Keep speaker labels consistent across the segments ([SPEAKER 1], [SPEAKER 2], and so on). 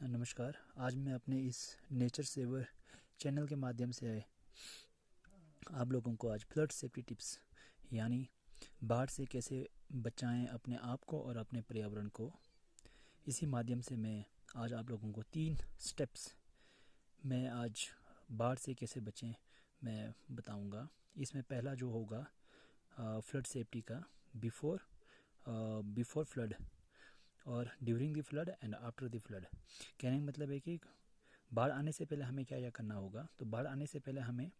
[SPEAKER 1] नमस्कार। आज मैं अपने इस नेचर सेवर चैनल के माध्यम से आप लोगों को आज फ्लड सेफ्टी टिप्स यानी बाढ़ से कैसे बचाएं अपने आप को और अपने पर्यावरण को, इसी माध्यम से मैं आज आप लोगों को 3 स्टेप्स मैं आज बाढ़ से कैसे बचें मैं बताऊंगा। इसमें पहला जो होगा फ्लड सेफ्टी का बिफोर फ्लड और during the flood and after the flood. कहने का मतलब है कि बाढ़ आने से पहले हमें क्या क्या करना होगा। तो बाढ़ आने से पहले हमें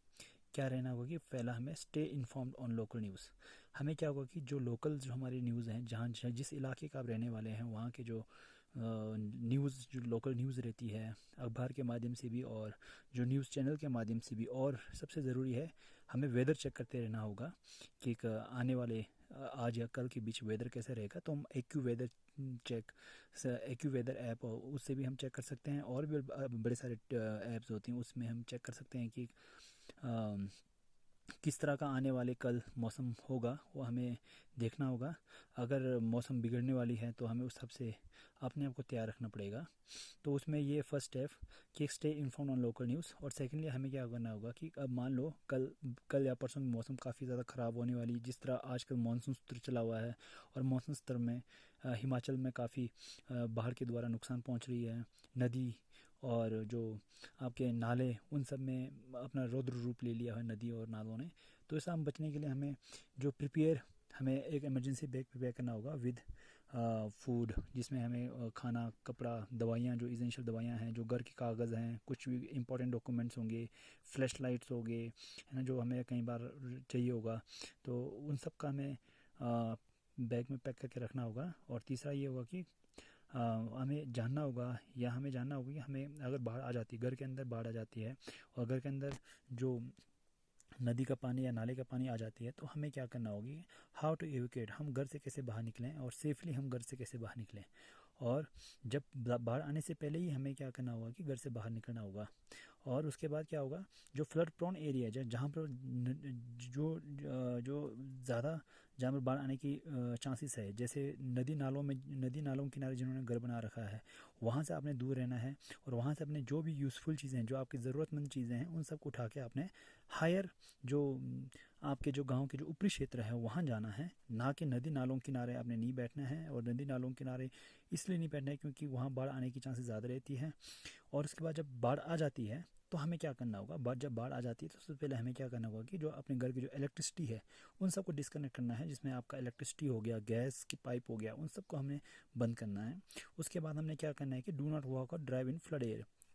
[SPEAKER 1] क्या रहना होगा कि पहला हमें stay informed on local news. हमें क्या होगा कि जो लोकल जो हमारी न्यूज़ हैं, जहाँ जिस इलाके का आप रहने वाले हैं वहाँ के जो न्यूज़ जो लोकल न्यूज़ रहती है अखबार के माध्यम से भी और जो न्यूज़ चैनल के माध्यम से भी, और सबसे ज़रूरी है हमें वेदर चेक करते रहना होगा कि आने वाले आज या कल के बीच वेदर कैसे रहेगा। तो हम एक्यू वेदर ऐप उससे भी हम चेक कर सकते हैं, और भी बड़े सारे ऐप्स होती हैं उसमें हम चेक कर सकते हैं कि किस तरह का आने वाले कल मौसम होगा, वो हमें देखना होगा। अगर मौसम बिगड़ने वाली है तो हमें उस हिसाब से अपने आप को तैयार रखना पड़ेगा। तो उसमें ये फर्स्ट स्टेप कि stay inform on local news. और सेकेंडली हमें क्या करना होगा कि अब मान लो कल या परसों में मौसम काफ़ी ज़्यादा ख़राब होने वाली है। जिस तरह आजकल मानसून सत्र चला हुआ है और मानसून सत्र में हिमाचल में काफ़ी बाढ़ के द्वारा नुकसान पहुंच रही है। नदी और जो आपके नाले उन सब में अपना रौद्र रूप ले लिया है नदी और नालों ने। तो इससे हम बचने के लिए हमें एक इमरजेंसी बैग प्रिपेयर करना होगा विद फूड, जिसमें हमें खाना, कपड़ा, दवाइयाँ, जो इसेंशियल दवाइयाँ हैं, जो घर के कागज़ हैं, कुछ भी इंपॉर्टेंट डॉक्यूमेंट्स होंगे, फ्लैश लाइट्स होंगे, है ना, जो हमें कई बार चाहिए होगा। तो उन सब का हमें बैग में पैक करके रखना होगा। और तीसरा ये होगा कि हमें जानना होगा कि हमें अगर बाढ़ आ जाती है, घर के अंदर बाढ़ आ जाती है और घर के अंदर जो नदी का पानी या नाले का पानी आ जाती है, तो हमें क्या करना होगी, हाउ टू एविकेट, हम घर से कैसे बाहर निकलें और सेफली हम घर से कैसे बाहर निकलें। और जब बाढ़ आने से पहले ही हमें क्या करना होगा कि घर से बाहर निकलना होगा। और उसके बाद क्या होगा, जो फ्लड प्रोन एरिया है, जहाँ पर जो ज़्यादा जहाँ पर बाढ़ आने की चांसेस है, जैसे नदी नालों के किनारे जिन्होंने घर बना रखा है, वहाँ से आपने दूर रहना है। और वहाँ से अपने जो भी यूज़फुल चीज़ें हैं, जो आपकी ज़रूरतमंद चीज़ें हैं, उन सब को उठा के आपने हायर जो आपके जो गांव के जो ऊपरी क्षेत्र है वहाँ जाना है, ना कि नदी नालों के किनारे आपने नहीं बैठना है। और नदी नालों के किनारे इसलिए नहीं बैठना है क्योंकि वहाँ बाढ़ आने की चांसेस ज़्यादा रहती है। और उसके बाद जब बाढ़ आ जाती है तो हमें क्या करना होगा, जब बाढ़ आ जाती है तो सबसे पहले हमें क्या करना होगा कि जो अपने घर की जो इलेक्ट्रिसिटी है उन सबको डिस्कनेक्ट करना है, जिसमें आपका इलेक्ट्रिसिटी हो गया, गैस की पाइप हो गया, उन सबको हमने बंद करना है। उसके बाद हमने क्या करना है कि डू नॉट वॉक और ड्राइव इन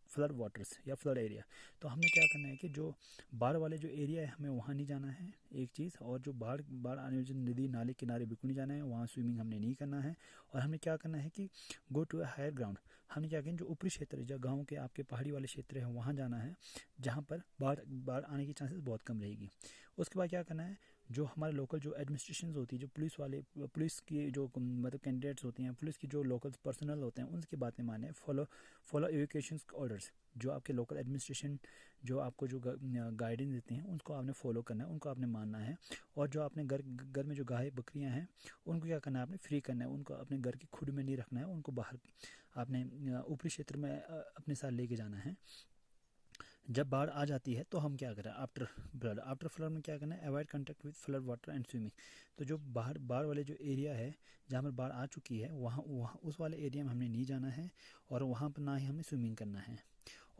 [SPEAKER 1] फ्लड वाटर्स या फ्लड एरिया। तो हमने क्या करना है कि जो बाढ़ वाले जो एरिया है हमें वहाँ नहीं जाना है, एक चीज़। और जो बाढ़ बाढ़ आने वाले नदी नाले किनारे बिल्कुल नहीं जाना है, वहाँ स्विमिंग हमने नहीं करना है। और हमने क्या करना है कि go to a higher ground, हमने क्या करना, जो ऊपरी क्षेत्र है, जो गाँव के आपके पहाड़ी वाले क्षेत्र है, वहाँ जाना है जहाँ पर बाढ़ बाढ़ आने की चांसेस बहुत कम रहेगी। उसके बाद क्या करना है, जो हमारे लोकल जो एडमिनिस्ट्रेशन होती है, जो पुलिस की जो मतलब कैंडिडेट्स होती हैं, पुलिस की जो लोकल पर्सनल होते हैं, उनकी बातें माने, फॉलो एजुकेशन ऑर्डर्स। जो आपके लोकल एडमिनिस्ट्रेशन जो आपको जो गाइडेंस देते हैं उनको आपने फॉलो करना है, उनको आपने मानना है। और जो आपने घर में जो गाय बकरियां हैं उनको क्या करना है, आपने फ्री करना है, उनको अपने घर की खुड में नहीं रखना है, उनको बाहर आपने ऊपरी क्षेत्र में अपने साथ लेके जाना है। जब बाढ़ आ जाती है तो हम क्या करें, आफ्टर फ्लड में क्या करना है, avoid contact with flood water and swimming. तो जो बाहर बाढ़ वाले जो एरिया है जहाँ पर बाढ़ आ चुकी है वहाँ वहाँ उस वाले एरिया में हमने नहीं जाना है, और वहाँ पर ना ही हमें स्विमिंग करना है।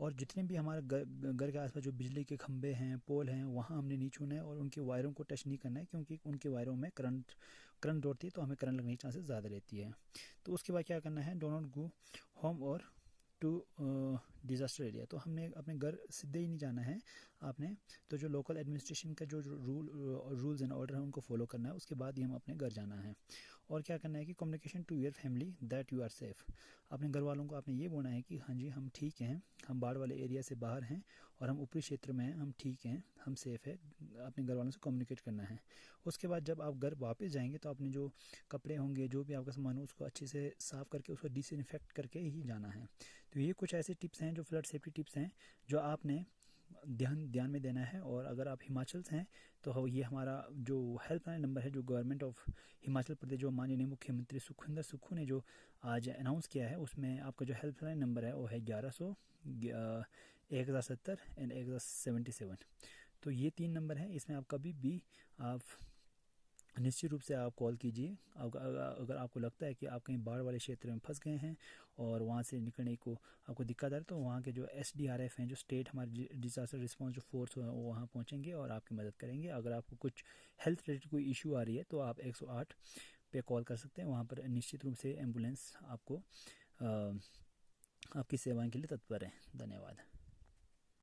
[SPEAKER 1] और जितने भी हमारे घर के आसपास जो बिजली के खंभे हैं, पोल हैं, वहाँ हमने नहीं छूना है और उनके वायरों को टच नहीं करना है, क्योंकि उनके वायरों में करंट दौड़ती है तो हमें करंट लगने की चांसेस ज़्यादा रहती है। तो उसके बाद क्या करना है, डो नॉट गो होम और टू डिज़ास्टर एरिया। तो हमने अपने घर सीधे ही नहीं जाना है आपने, तो जो लोकल एडमिनिस्ट्रेशन का जो रूल्स एंड ऑर्डर है उनको फॉलो करना है, उसके बाद ही हम अपने घर जाना है। और क्या करना है कि communication to your family that you are safe. अपने घर वालों को आपने ये बोलना है कि हाँ जी हम ठीक हैं, हम बाढ़ वाले एरिया से बाहर हैं और हम ऊपरी क्षेत्र में हैं, हम ठीक हैं, हम सेफ़ है। अपने घर वालों से कम्युनिकेट करना है। उसके बाद जब आप घर वापस जाएंगे तो अपने जो कपड़े होंगे, जो भी आपका सामान हो, उसको अच्छे से साफ़ करके उसको डिसइंफेक्ट करके ही जाना है। तो ये कुछ ऐसे टिप्स हैं जो फ्लड सेफ्टी टिप्स हैं जो आपने ध्यान में देना है। और अगर आप हिमाचल से हैं तो ये हमारा जो हेल्पलाइन नंबर है, जो गवर्नमेंट ऑफ हिमाचल प्रदेश, जो माननीय मुख्यमंत्री सुखविंदर सुक्खू ने जो आज अनाउंस किया है, उसमें आपका जो हेल्पलाइन नंबर है वो है 1100, 1070 एंड 1077। तो ये 3 नंबर हैं, इसमें आप कभी भी आप निश्चित रूप से आप कॉल कीजिए। अगर आपको लगता है कि आप कहीं बाढ़ वाले क्षेत्र में फंस गए हैं और वहाँ से निकलने को आपको दिक्कत आ रही है, तो वहाँ के जो SDRF हैं, जो स्टेट हमारे डिजास्टर रिस्पॉन्स जो फोर्स है, वो वहाँ पहुँचेंगे और आपकी मदद करेंगे। अगर आपको कुछ हेल्थ रिलेटेड कोई इशू आ रही है तो आप 108 पे कॉल कर सकते हैं। वहाँ पर निश्चित रूप से एम्बुलेंस आपको आपकी सेवाएं के लिए तत्पर है। धन्यवाद।